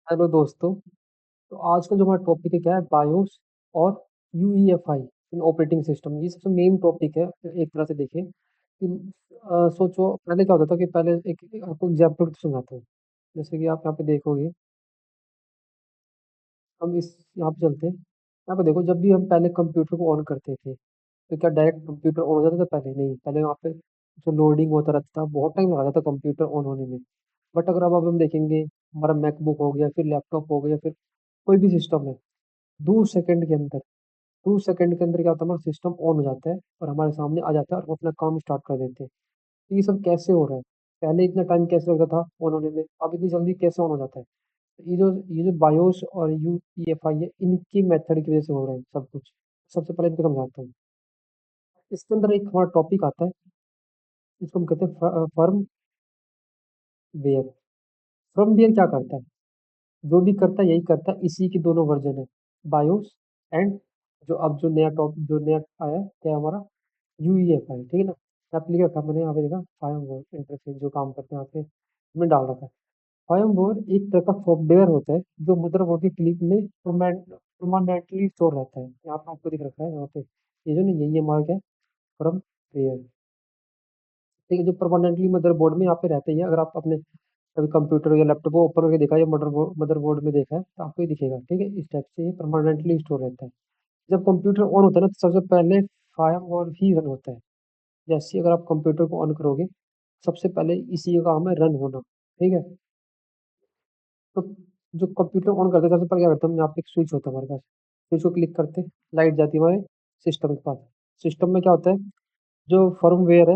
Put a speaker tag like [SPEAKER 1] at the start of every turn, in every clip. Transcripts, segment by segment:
[SPEAKER 1] Hello दोस्तों। तो आज का जो हमारा टॉपिक है क्या है, बायोस और यूईएफआई इन ऑपरेटिंग सिस्टम। ये सबसे मेन टॉपिक है। एक तरह से देखें कि सोचो पहले क्या होता था कि पहले एक आपको एग्जाम्पल सुनाता हूँ। जैसे कि आप यहाँ पे देखोगे, हम इस यहाँ पे चलते हैं। यहाँ पे देखो, जब भी हम पहले कंप्यूटर को ऑन करते थे तो क्या डायरेक्ट कंप्यूटर ऑन हो जाता था? पहले नहीं, पहले वहाँ पे जो लोडिंग होता रहता था, बहुत टाइम लगा था कंप्यूटर ऑन होने में। बट अगर अब हम देखेंगे, हमारा मैकबुक हो गया, फिर लैपटॉप हो गया, फिर कोई भी सिस्टम है, 2 सेकंड के अंदर 2 सेकंड के अंदर क्या होता है, हमारा सिस्टम ऑन हो जाता है और हमारे सामने आ जाता है और वो अपना काम स्टार्ट कर देते हैं। तो ये सब कैसे हो रहा है? पहले इतना टाइम कैसे लगता था ऑन होने में, अब इतनी जल्दी कैसे ऑन हो जाता है? तो ये जो बायोस और यूईएफआई है, इनकी मेथड की वजह से हो रहा है सब कुछ। सबसे पहले इनको समझाता हूँ। इसके अंदर एक हमारा टॉपिक आता है, इसको हम कहते हैं फर्म वेयर। फर्म वेयर क्या करता है? जो भी करता है यही करता है, इसी की दोनों वर्जन है, बायोस एंड जो नया आया है क्या हमारा, यूईएफआई। ठीक है ना? यहाँ पे लिखा था, मैंने यहाँ पे देखा फायरवॉल इंटरफेस जो काम करते हैं, यहाँ पे मैंने डाल रखा है। फायरवॉल एक तरह का सॉफ्टवेयर होता है जो मदरबोर्ड की क्लिप में परमानेंटली स्टोर रहता है। यहाँ पे आपको दिख रखा है, यहाँ पे ये जो नहीं, यही हमारा क्या है, फर्मवेयर। ठीक है, जो परमानेंटली मदरबोर्ड में यहाँ पे रहते हैं। अगर आप अपने कभी कंप्यूटर या लैपटॉप को ओपन करके देखा या मदरबोर्ड में देखा है तो आपको ये दिखेगा। ठीक है, इस टाइप से ये परमानेंटली स्टोर रहता है। जब कंप्यूटर ऑन होता है ना, तो सबसे पहले फायरवॉल ही रन होता है। जैसे अगर आप कंप्यूटर को ऑन करोगे, सबसे पहले इसी का काम है रन होना। ठीक है, तो जो कंप्यूटर ऑन करते हैं सबसे पहले क्या करते हैं हम, यहाँ पे एक स्विच होता है हमारे पास। स्विच को क्लिक करते हैं, लाइट जाती है हमारे सिस्टम के पास। सिस्टम में क्या होता है, जो फर्मवेयर है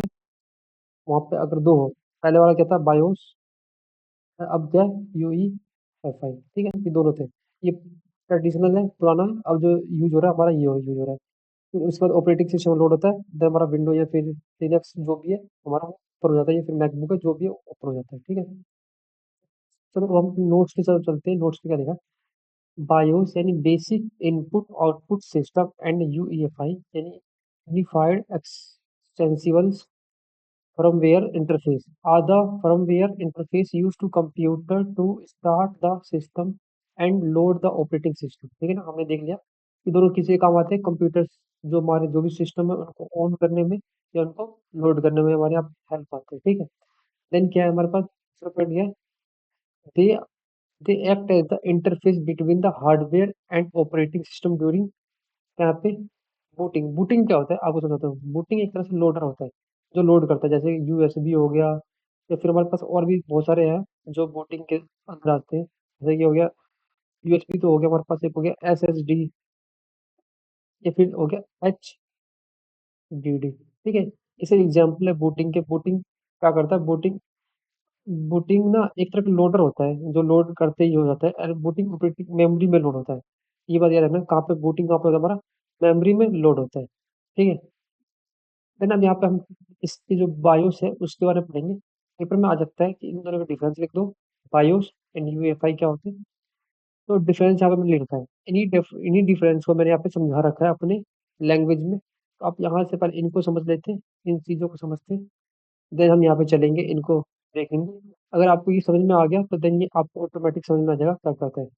[SPEAKER 1] वहाँ पे अगर दो हो, पहले वाला क्या था, बायोस, अब क्या है, यूई एफ आई। ठीक है, ये दोनों थे। ये ट्रेडिशनल है, पुराना है। अब जो यूज हो रहा है हमारा, ये यूज हो रहा है। फिर उसके बाद ऑपरेटिंग सिस्टम लोड होता है, देन हमारा विंडो या फिर लिनक्स जो भी है हमारा ऊपर हो जाता है, या फिर मैकबुक है जो भी है ऊपर हो जाता है। ठीक है, चलो अब हम नोट्स की तरफ चलते हैं। नोट्स में क्या देखा, बायोस यानी basic input output system and UEFI यानी unified extensible firmware interface are the firmware interface used to computer to start the system and load the operating system। ठीक है ना, हमने देख लिया कि दोनों किसी काम आते हैं। कंप्यूटर जो हमारे जो भी सिस्टम है उनको ऑन करने में या उनको लोड करने में हमारे यहाँ हेल्प आते हैं। ठीक है, देन क्या है हमारे पास, दूसरा पॉइंट क्या है, they they act as the interface between the hardware and operating system during, यहाँ पे बूटिंग। बूटिंग क्या होता है आपको समझाता हूँ। बूटिंग एक तरह से लोडर होता है जो लोड करता है, जैसे यूएसबी हो गया, या फिर हमारे पास और भी बहुत सारे हैं जो बूटिंग के अंदर आते हैं। जैसे कि हो गया यूएसबी, तो हो गया हमारे पास, एक हो गया एसएसडी, या फिर हो गया एचडीडी। ठीक है, इसे एग्जाम्पल है बूटिंग के। बूटिंग क्या करता है, बूटिंग बूटिंग ना एक तरह का लोडर होता है जो लोड करते ही हो जाता है, और बूटिंग ऑपरेटिंग मेमोरी में लोड होता है। ये बात याद रखना, कहाँ पे बूटिंग कहाँ पे होता है हमारा, मेमोरी में लोड होता है। ठीक है, देन अब यहाँ पे हम इसकी जो बायोस है उसके बारे में पढ़ेंगे। पेपर में आ जाता है कि इन दोनों का डिफरेंस लिख दो, बायोस एंड यूएफआई क्या होते हैं। तो डिफरेंस यहाँ पे मैंने लिख रखा है। इन्हीं डिफरेंस को मैंने यहाँ पे समझा रखा है अपने लैंग्वेज में। तो आप यहाँ से पहले इनको समझ लेते हैं, इन चीज़ों को समझते हैं, देन हम यहाँ पे चलेंगे, इनको देखेंगे। अगर आपको ये समझ में आ गया तो देन ये आपको ऑटोमेटिक समझ में आ जाएगा क्या कहते हैं।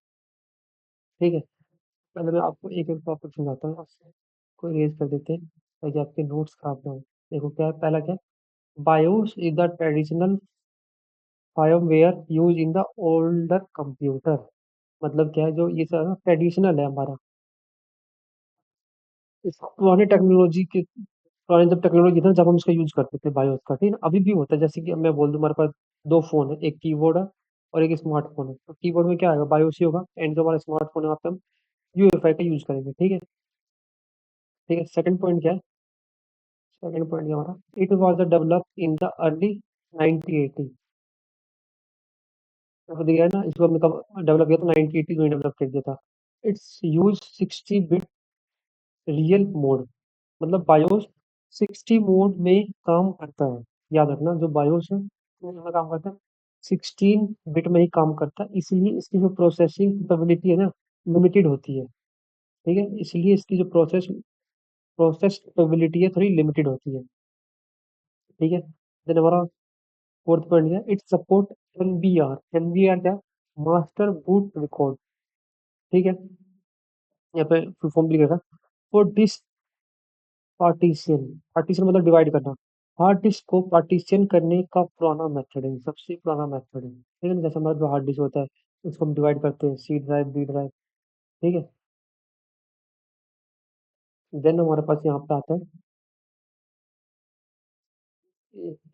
[SPEAKER 1] ठीक है, पहले मैं आपको एक एक टॉपिक समझाता हूँ, को रेज कर देते हैं ताकि आपके नोट्स खराब ना हो। देखो क्या है, पहला क्या है, BIOS is the traditional firmware used in the older computer। मतलब क्या है, जो ये सारा ट्रेडिशनल है हमारा, इस पुराने जब टेक्नोलॉजी थी ना, जब हम इसका यूज करते थे बायोस का। ठीक है ना, अभी भी होता है। जैसे कि अब मैं बोल दूं, हमारे पास दो फोन है, एक कीबोर्ड है और एक स्मार्टफोन है। तो कीबोर्ड में क्या आएगा, बायोस ही होगा, एंड जो हमारा स्मार्टफोन है वहाँ पे हम यूएफआई का यूज करेंगे। ठीक है, ठीक है। सेकंड पॉइंट क्या है, सेकंड पॉइंट क्या हमारा, it was develop in the early 1980। तो दिया है ना, इसको हमने कब डेवलप किया था, 1980 में डेवलप कर दिया था। It's use 60 bit real mode. मतलब बायोस 60 मोड में काम करता है। याद रखना, जो बायोस है वो इसमें काम करता है, 16 बिट में ही काम करता है, इसलिए इसकी जो प्रोसेसिंग कैपेबिलिटी है ना, लिमिटेड होती है। ठीक है, इसलिए इसकी जो प्रोसेस कैपेबिलिटी है थोड़ी लिमिटेड होती है। ठीक है, देन हमारा फोर्थ पॉइंट है, इट सपोर्ट एनवीआर। एनवीआर क्या, मास्टर बूट रिकॉर्ड, ठीक है। यहाँ पे फुल फॉर्म भी लिखा था। फॉर डिस्क पार्टीशन, पार्टीशन मतलब डिवाइड करना। हार्ड डिस्क को पार्टीशन करने का पुराना मेथड है, सबसे पुराना मेथड है, ठीक है ना। जैसे हमारा जो हार्ड डिस्क होता है उसको हम डिवाइड करते हैं, सी ड्राइव, बी ड्राइव, ठीक है। देन हमारे पास यहाँ पे आता है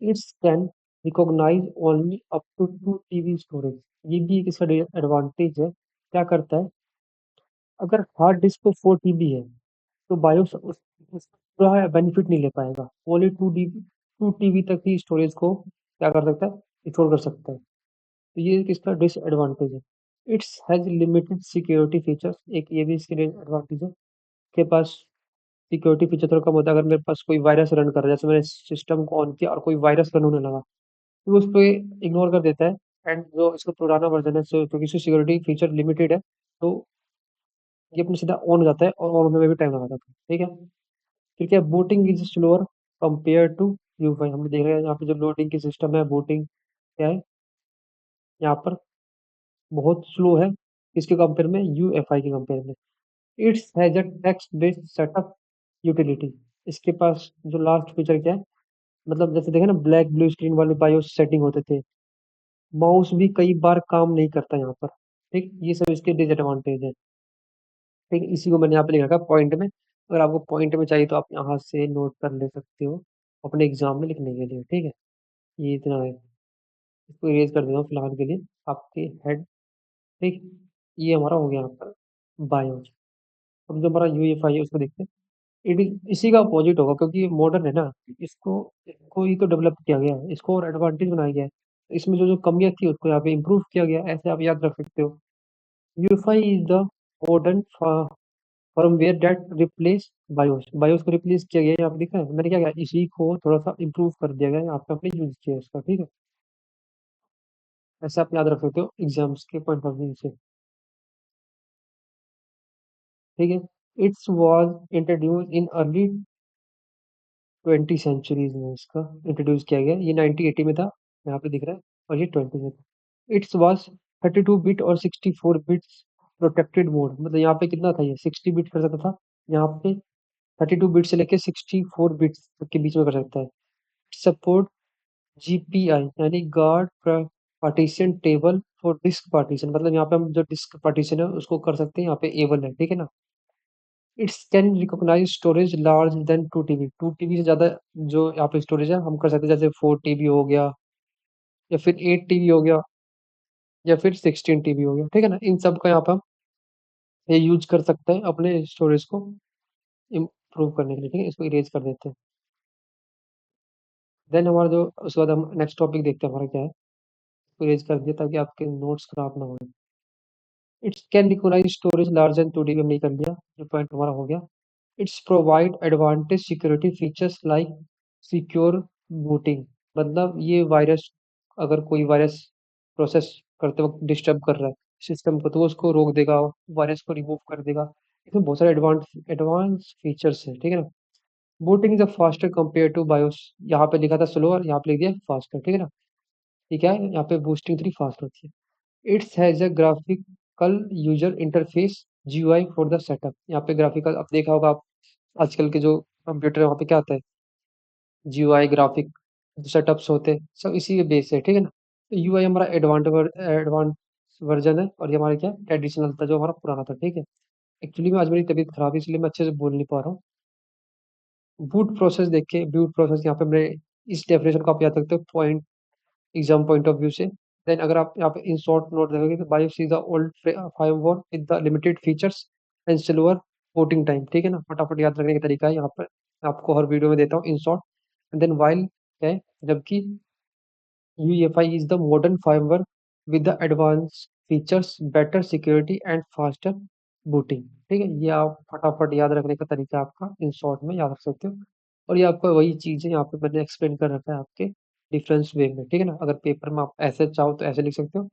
[SPEAKER 1] it's can recognise only up to 2 TB storage. ये भी एक इसका एडवांटेज है। क्या करता है, अगर हार्ड डिस्क पे 4 TB है तो बायोस पूरा बेनिफिट नहीं ले पाएगा। ओनली 2 TB तक ही स्टोरेज को क्या कर सकता है, स्टोर कर सकता है। तो ये इसका डिसएडवांटेज है। It's has limited security features, एक ये भी इसके एडवांटेज है के पास। सिक्योरिटी फीचर थोड़ा कम होता है। अगर मेरे पास कोई वायरस रन कर रहा है, जैसे मैंने सिस्टम को ऑन किया और कोई वायरस रन होने लगा, तो वो उस पे इग्नोर कर देता है। एंड जो इसका पुराना वर्जन है, क्योंकि इसकी सिक्योरिटी फीचर लिमिटेड है, तो ये अपने सीधा ऑन हो जाता है और ऑन होने में भी टाइम लगा जाता है, ठीक है। फिर क्या, booting is slower compare to U5। हमने देख रहे हैं यहाँ पे जो लोडिंग की सिस्टम है, बूटिंग क्या है यहाँ पर, बहुत स्लो है। इसके कंपेयर में, UEFI के कंपेयर में। It's has a text based setup utility. इसके पास जो लास्ट फीचर क्या है, मतलब जैसे देखे ना ब्लैक ब्लू स्क्रीन वाले बायोस सेटिंग होते थे, माउस भी कई बार काम नहीं करता यहाँ पर, ठीक। ये सब इसके डिसएडवांटेज है, ठीक है। इसी को मैंने यहाँ पे लिख रखा पॉइंट में। अगर आपको पॉइंट में चाहिए तो आप यहाँ से नोट कर ले सकते हो अपने एग्जाम में लिखने के लिए, ठीक है। ये इतना है। इसको इरेज कर देता हूँ फिलहाल के लिए, आपके हेड, ठीक। ये हमारा हो गया यहाँ पर बायोस। अब जो हमारा UEFI है उसको देखते हैं। इसी का अपोजिट होगा, क्योंकि ये मॉडर्न है ना। इसको इसको ही तो डेवलप किया गया है, इसको और एडवांटेज बनाया गया है। इसमें जो जो कमियां थी उसको यहाँ पे इम्प्रूव किया गया है, ऐसे आप याद रख सकते हो। UEFI is the modern firmware that replace BIOS. BIOS को रिप्लेस किया गया है, यहाँ पे दिखा है मैंने क्या किया, इसी को थोड़ा सा इम्प्रूव कर दिया गया है, यहाँ पे आपने यूज किया है इसका, ठीक है। ऐसे आप याद रख सकते हो एग्जाम्स के पॉइंट ऑफ व्यू से, ठीक है। It's was introduce in early 20 centuries में इसका इंट्रोड्यूस किया गया। ये 1980 में था, यहाँ पे दिख रहा है, और ये 20 में था। इट्स वॉज 32 बिट और 64 बिट्स प्रोटेक्टेड मोड। मतलब यहाँ पे कितना था, ये 60 बिट कर सकता था, यहाँ पे 32 बिट से लेके 64 बिट्स के बीच में कर सकता है। सपोर्ट GPI यानी guard partition table for disk partition, मतलब यहाँ पे हम जो डिस्क पार्टीशन है उसको कर सकते हैं, यहाँ पे एबल है, ठीक है ना। It's can recognise storage large than 2 TB। 2 TB से ज़्यादा जो यहाँ पे स्टोरेज है हम कर सकते हैं, जैसे 4 TB हो गया, या फिर 8 TB हो गया, या फिर 16 TB हो गया, ठीक है ना। इन सब का यहाँ पे हम ये यूज कर सकते हैं अपने स्टोरेज को इम्प्रूव करने के लिए, ठीक है। इसको इरेज कर देते हैं। देन हमारा जो उसके बाद हम नेक्स्ट टॉपिक देखते हैं हमारा क्या है। इसको इरेज कर दिया ताकि आपके नोट्स खराब ना हो। It's can recognise storage large than 2 TB, हमने कर लिया, ये पॉइंट हमारा हो गया। It's provide advantage security features like secure booting. मतलब ये वायरस, अगर कोई वायरस प्रोसेस करते वक्त डिस्टर्ब कर रहा है सिस्टम को, तो वो उसको रोक देगा, वायरस को रिमूव कर देगा। इसमें बहुत सारे एडवांस एडवांस फीचर्स हैं, ठीक है ना। Booting is faster compare to BIOS. यहाँ पे लिखा था स्लो और यहाँ पे लिख दिया फास्टर, ठीक है ना। ठीक है, यहाँ पे बूस्टिंग थोड़ी फास्ट होती है। It's has a graphical user interface GUI for the setup. यहाँ पे ग्राफिकल, अब देखा होगा आप आजकल के जो कंप्यूटर है वहाँ पे क्या आता है, GUI ग्राफिक सेटअप्स होते हैं, सब इसी के बेस है, ठीक है ना। तो UI हमारा एडवांस वर्जन है, और ये हमारा क्या ट्रेडिशनल था जो हमारा पुराना था, ठीक है। एक्चुअली में आज मेरी तबीयत खराब है इसलिए मैं अच्छे से बोल नहीं पा रहा हूँ। बूट प्रोसेस देख के, बूट प्रोसेस यहाँ पे मैंने इस डेफिनेशन को आप याद रखते हो point, exam point of view से। देन अगर आप यहाँ पे इन शॉर्ट नोट देखोगे तो BIOS is the old firmware with the limited features and slower booting time, ठीक है ना। फटाफट याद रखने का तरीका है यहाँ पर, आपको हर वीडियो में देता हूँ in short. And then while है, जबकि UEFI is the modern firmware with the advanced features, better security and faster booting। ठीक है, ये आप फटाफट याद रखने का तरीका आपका इन शॉर्ट में याद रख सकते हो। और ये आपका वही चीज़ है, यहाँ पे मैंने एक्सप्लेन कर रखा है आपके डिफरेंस वे में, ठीक है ना। अगर पेपर में आप ऐसे चाहो तो ऐसे लिख सकते हो,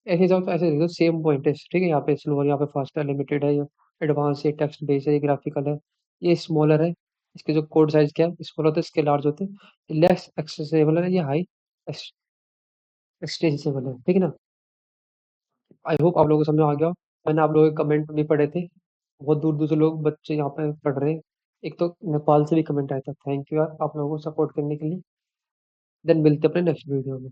[SPEAKER 1] ऐसे चाहो तो ऐसे लिख दो, सेम पॉइंट है, ठीक है। यहाँ पे स्लोअर, यहाँ पे फास्टर, लिमिटेड है, ये एडवांस है, टेक्स्ट बेस है, ये ग्राफिकल है, ये स्मॉलर है। इसके जो कोड साइज क्या है, स्मॉल होते हैं, इसके लार्ज होते हैं, लेस एक्सेसिबल है, ये हाई एक्सटेंसिबल है, ठीक है ना। आई होप आप लोगों को समझ में आ गया। मैंने आप लोगों के कमेंट भी पढ़े थे, बहुत दूर-दूर से लोग बच्चे यहाँ पे पढ़ रहे हैं। एक तो नेपाल से भी कमेंट आया था, थैंक यू यार आप लोगों को सपोर्ट करने के लिए। देन मिलते हैं अपने नेक्स्ट वीडियो में।